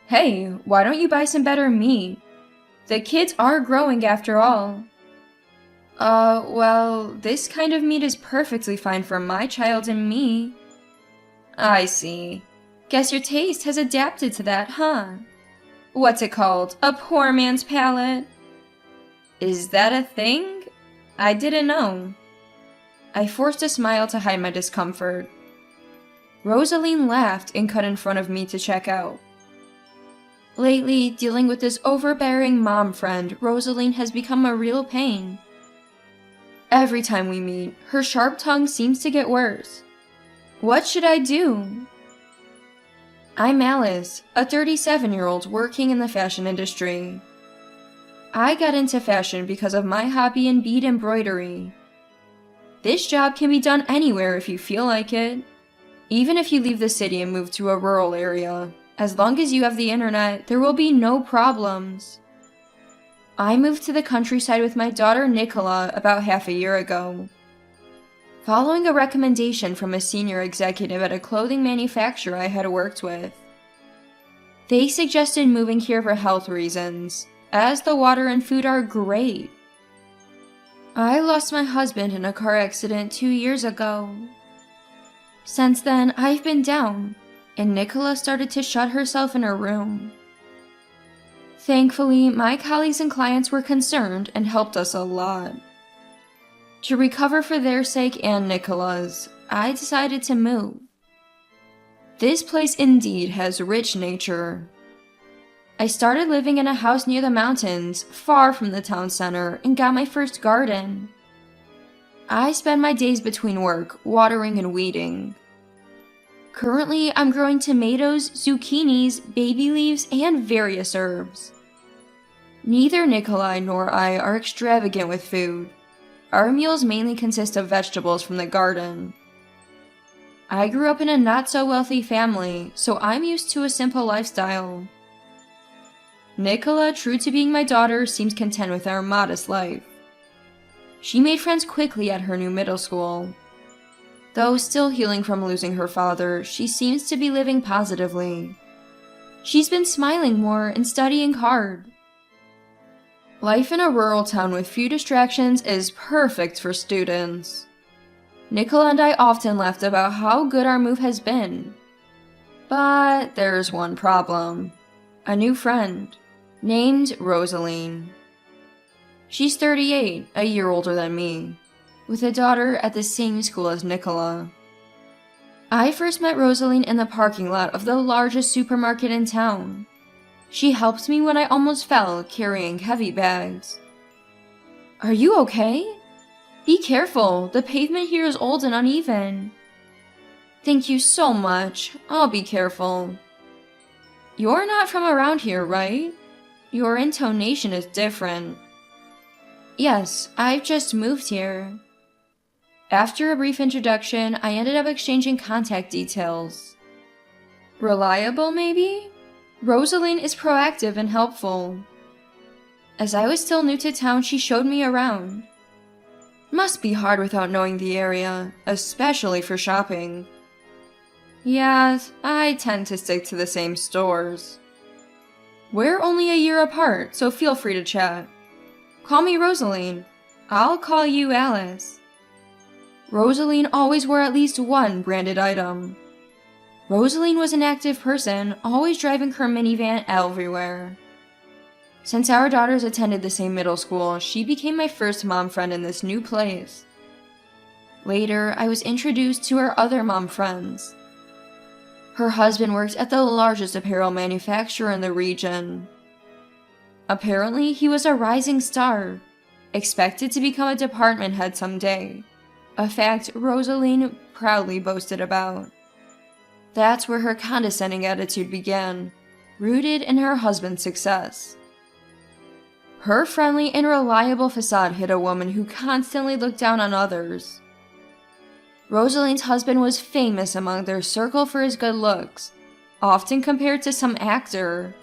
Hey, why don't you buy some better meat? The kids are growing after all. Well, this kind of meat is perfectly fine for my child and me. I see. Guess your taste has adapted to that, huh? What's it called? A poor man's palate? Is that a thing? I didn't know. I forced a smile to hide my discomfort. Rosaline laughed and cut in front of me to check out. Lately, dealing with this overbearing mom friend, Rosaline has become a real pain. Every time we meet, her sharp tongue seems to get worse. What should I do? I'm Alice, a 37-year-old working in the fashion industry. I got into fashion because of my hobby in bead embroidery. This job can be done anywhere if you feel like it. Even if you leave the city and move to a rural area, as long as you have the internet, there will be no problems. I moved to the countryside with my daughter Nicola about half a year ago. Following a recommendation from a senior executive at a clothing manufacturer I had worked with. They suggested moving here for health reasons, as the water and food are great. I lost my husband in a car accident 2 years ago. Since then, I've been down, and Nicola started to shut herself in her room. Thankfully, my colleagues and clients were concerned and helped us a lot. To recover for their sake and Nicola's, I decided to move. This place indeed has rich nature. I started living in a house near the mountains, far from the town center, and got my first garden. I spend my days between work, watering and weeding. Currently, I'm growing tomatoes, zucchinis, baby leaves, and various herbs. Neither Nikolai nor I are extravagant with food. Our meals mainly consist of vegetables from the garden. I grew up in a not-so-wealthy family, so I'm used to a simple lifestyle. Nicola, true to being my daughter, seems content with our modest life. She made friends quickly at her new middle school. Though still healing from losing her father, she seems to be living positively. She's been smiling more and studying hard. Life in a rural town with few distractions is perfect for students. Nicola and I often laughed about how good our move has been. But there's one problem. A new friend, named Rosaline. She's 38, a year older than me, with a daughter at the same school as Nicola. I first met Rosaline in the parking lot of the largest supermarket in town. She helped me when I almost fell carrying heavy bags. Are you okay? Be careful, the pavement here is old and uneven. Thank you so much, I'll be careful. You're not from around here, right? Your intonation is different. Yes, I've just moved here. After a brief introduction, I ended up exchanging contact details. Reliable, maybe? Rosaline is proactive and helpful. As I was still new to town, she showed me around. Must be hard without knowing the area, especially for shopping. Yeah, I tend to stick to the same stores. We're only a year apart, so feel free to chat. Call me Rosaline. I'll call you Alice. Rosaline always wore at least one branded item. Rosaline was an active person, always driving her minivan everywhere. Since our daughters attended the same middle school, she became my first mom friend in this new place. Later, I was introduced to her other mom friends. Her husband worked at the largest apparel manufacturer in the region. Apparently, he was a rising star, expected to become a department head someday, a fact Rosaline proudly boasted about. That's where her condescending attitude began, rooted in her husband's success. Her friendly and reliable facade hid a woman who constantly looked down on others. Rosaline's husband was famous among their circle for his good looks, often compared to some actor.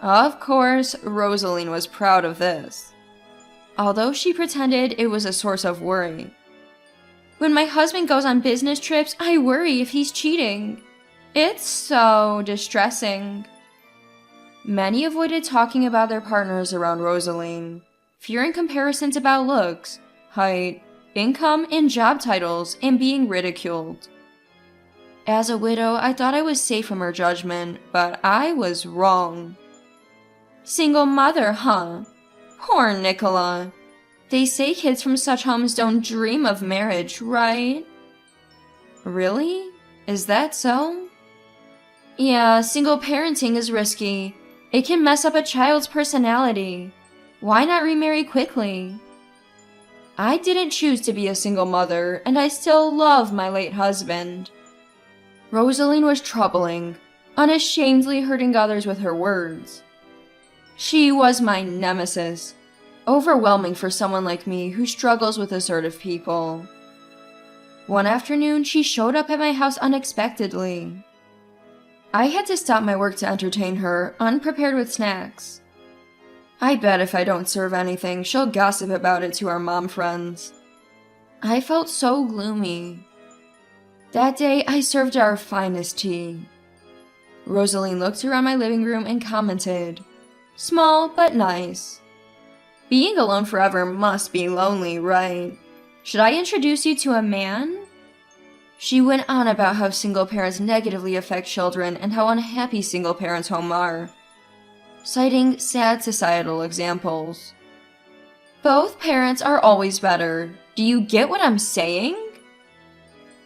Of course, Rosaline was proud of this, although she pretended it was a source of worry. When my husband goes on business trips, I worry if he's cheating. It's so distressing. Many avoided talking about their partners around Rosaline, fearing comparisons about looks, height, income, and job titles, and being ridiculed. As a widow, I thought I was safe from her judgment, but I was wrong. Single mother, huh? Poor Nicola. They say kids from such homes don't dream of marriage, right? Really? Is that so? Yeah, single parenting is risky. It can mess up a child's personality. Why not remarry quickly? I didn't choose to be a single mother, and I still love my late husband. Rosaline was troubling, unashamedly hurting others with her words. She was my nemesis, overwhelming for someone like me who struggles with assertive people. One afternoon, she showed up at my house unexpectedly. I had to stop my work to entertain her, unprepared with snacks. I bet if I don't serve anything, she'll gossip about it to our mom friends. I felt so gloomy. That day, I served our finest tea. Rosaline looked around my living room and commented, "Small but nice. Being alone forever must be lonely, right? Should I introduce you to a man?" She went on about how single parents negatively affect children and how unhappy single parents' home are, citing sad societal examples. Both parents are always better. Do you get what I'm saying?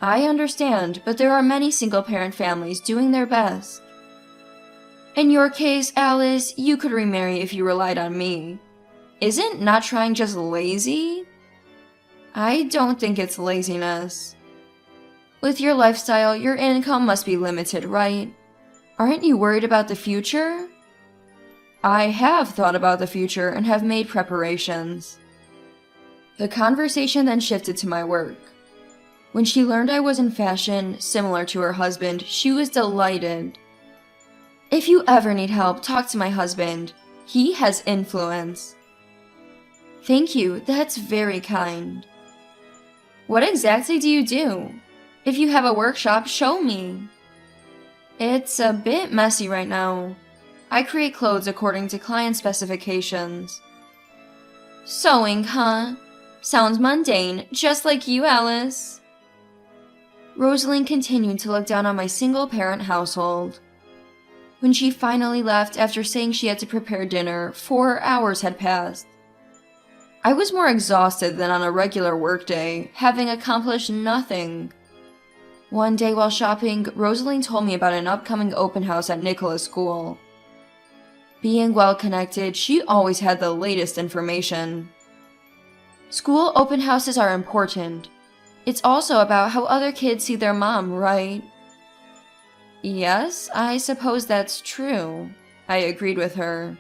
I understand, but there are many single-parent families doing their best. In your case, Alice, you could remarry if you relied on me. Isn't not trying just lazy? I don't think it's laziness. With your lifestyle, your income must be limited, right? Aren't you worried about the future? I have thought about the future and have made preparations. The conversation then shifted to my work. When she learned I was in fashion, similar to her husband, she was delighted. If you ever need help, talk to my husband. He has influence. Thank you, that's very kind. What exactly do you do? If you have a workshop, show me. It's a bit messy right now. I create clothes according to client specifications. Sewing, huh? Sounds mundane, just like you, Alice. Rosaline continued to look down on my single-parent household. When she finally left after saying she had to prepare dinner, 4 hours had passed. I was more exhausted than on a regular workday, having accomplished nothing. One day while shopping, Rosaline told me about an upcoming open house at Nicola's school. Being well-connected, she always had the latest information. School open houses are important. It's also about how other kids see their mom, right? Yes, I suppose that's true, I agreed with her,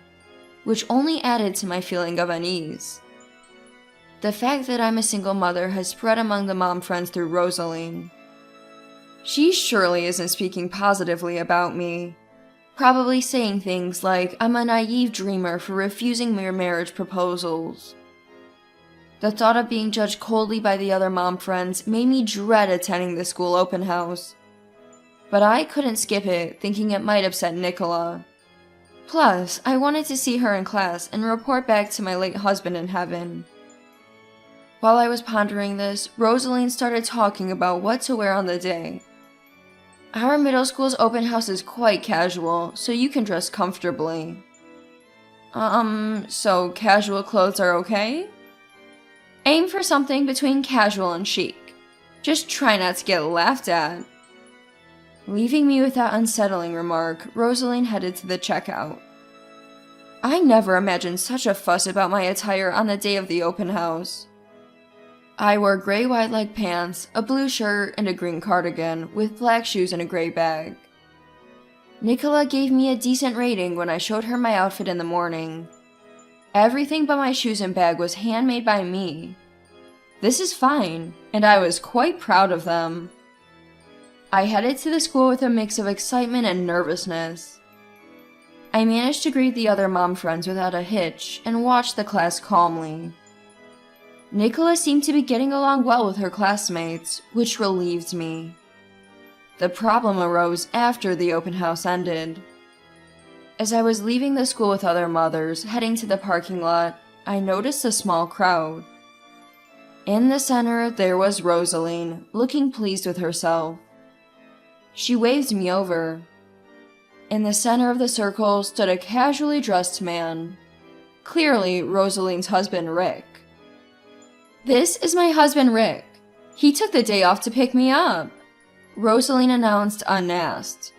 which only added to my feeling of unease. The fact that I'm a single mother has spread among the mom friends through Rosaline. She surely isn't speaking positively about me, probably saying things like I'm a naive dreamer for refusing mere marriage proposals. The thought of being judged coldly by the other mom friends made me dread attending the school open house. But I couldn't skip it, thinking it might upset Nicola. Plus, I wanted to see her in class and report back to my late husband in heaven. While I was pondering this, Rosaline started talking about what to wear on the day. Our middle school's open house is quite casual, so you can dress comfortably. So casual clothes are okay? Aim for something between casual and chic. Just try not to get laughed at. Leaving me with that unsettling remark, Rosaline headed to the checkout. I never imagined such a fuss about my attire on the day of the open house. I wore gray wide-leg pants, a blue shirt, and a green cardigan, with black shoes and a gray bag. Nicola gave me a decent rating when I showed her my outfit in the morning. Everything but my shoes and bag was handmade by me. This is fine, and I was quite proud of them. I headed to the school with a mix of excitement and nervousness. I managed to greet the other mom friends without a hitch and watched the class calmly. Nicola seemed to be getting along well with her classmates, which relieved me. The problem arose after the open house ended. As I was leaving the school with other mothers, heading to the parking lot, I noticed a small crowd. In the center, there was Rosaline, looking pleased with herself. She waved me over. In the center of the circle stood a casually dressed man. Clearly, Rosaline's husband, Rick. "This is my husband, Rick. He took the day off to pick me up," Rosaline announced unasked.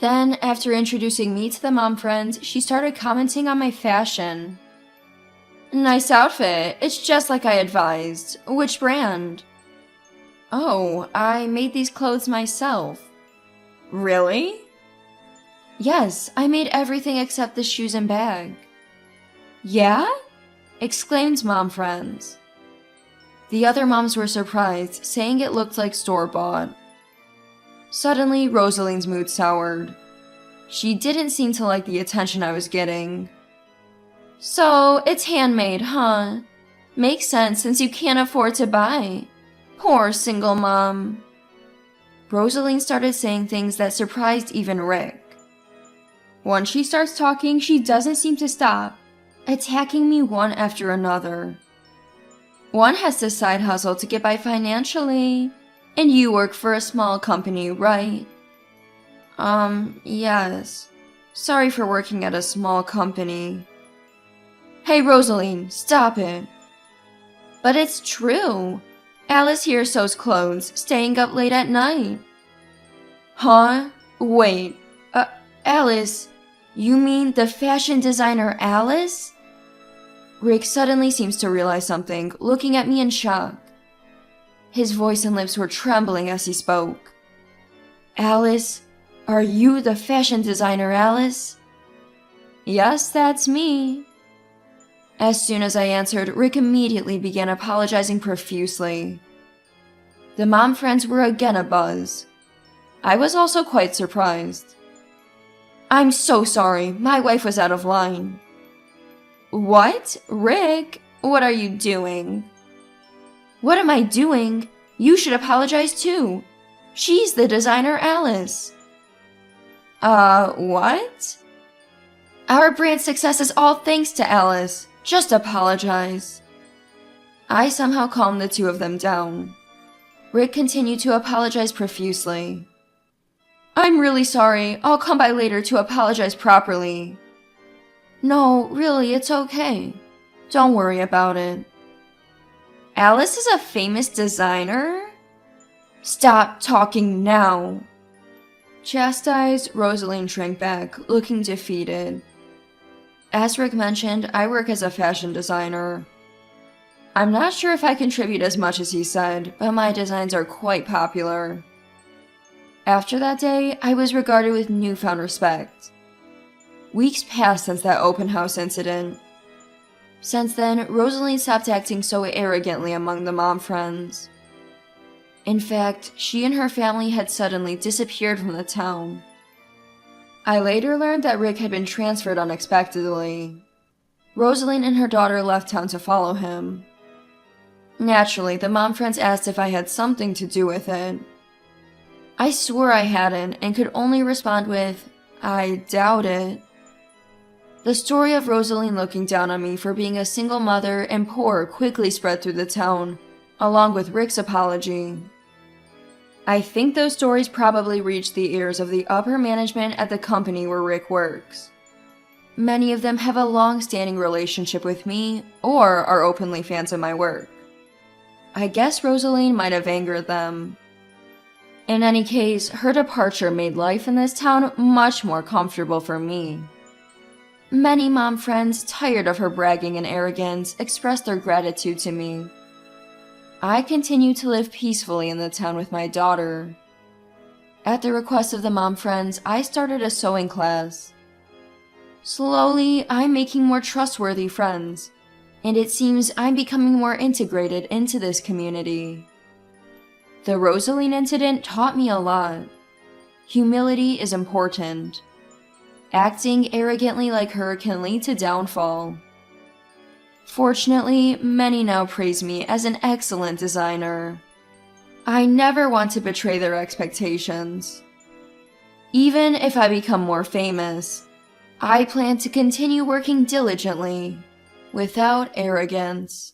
Then, after introducing me to the mom friends, she started commenting on my fashion. "Nice outfit. It's just like I advised. Which brand?" "Oh, I made these clothes myself." "Really?" "Yes, I made everything except the shoes and bag." "Yeah?" exclaimed mom friends. The other moms were surprised, saying it looked like store-bought. Suddenly, Rosaline's mood soured. She didn't seem to like the attention I was getting. "So, it's handmade, huh? Makes sense since you can't afford to buy. Poor single mom." Rosaline started saying things that surprised even Rick. Once she starts talking, she doesn't seem to stop, attacking me one after another. "One has to side hustle to get by financially, and you work for a small company, right?" Yes. Sorry for working at a small company." "Hey, Rosaline, stop it." "But it's true. Alice here sews clothes, staying up late at night." "Huh? Wait. Alice, you mean the fashion designer Alice?" Rick suddenly seems to realize something, looking at me in shock. His voice and lips were trembling as he spoke. "Alice, are you the fashion designer Alice?" "Yes, that's me." As soon as I answered, Rick immediately began apologizing profusely. The mom friends were again abuzz. I was also quite surprised. "I'm so sorry, my wife was out of line." "What? Rick, what are you doing?" "What am I doing? You should apologize too. She's the designer Alice." What?" "Our brand's success is all thanks to Alice. Just apologize." I somehow calmed the two of them down. Rick continued to apologize profusely. "I'm really sorry. I'll come by later to apologize properly." "No, really, it's okay. Don't worry about it." "Alice is a famous designer?" "Stop talking now." Chastised, Rosaline shrank back, looking defeated. As Rick mentioned, I work as a fashion designer. I'm not sure if I contribute as much as he said, but my designs are quite popular. After that day, I was regarded with newfound respect. Weeks passed since that open house incident. Since then, Rosaline stopped acting so arrogantly among the mom friends. In fact, she and her family had suddenly disappeared from the town. I later learned that Rick had been transferred unexpectedly. Rosaline and her daughter left town to follow him. Naturally, the mom friends asked if I had something to do with it. I swore I hadn't and could only respond with, "I doubt it." The story of Rosaline looking down on me for being a single mother and poor quickly spread through the town, along with Rick's apology. I think those stories probably reached the ears of the upper management at the company where Rick works. Many of them have a long-standing relationship with me or are openly fans of my work. I guess Rosaline might have angered them. In any case, her departure made life in this town much more comfortable for me. Many mom friends, tired of her bragging and arrogance, expressed their gratitude to me. I continued to live peacefully in the town with my daughter. At the request of the mom friends, I started a sewing class. Slowly, I'm making more trustworthy friends, and it seems I'm becoming more integrated into this community. The Rosaline incident taught me a lot. Humility is important. Acting arrogantly like her can lead to downfall. Fortunately, many now praise me as an excellent designer. I never want to betray their expectations. Even if I become more famous, I plan to continue working diligently, without arrogance.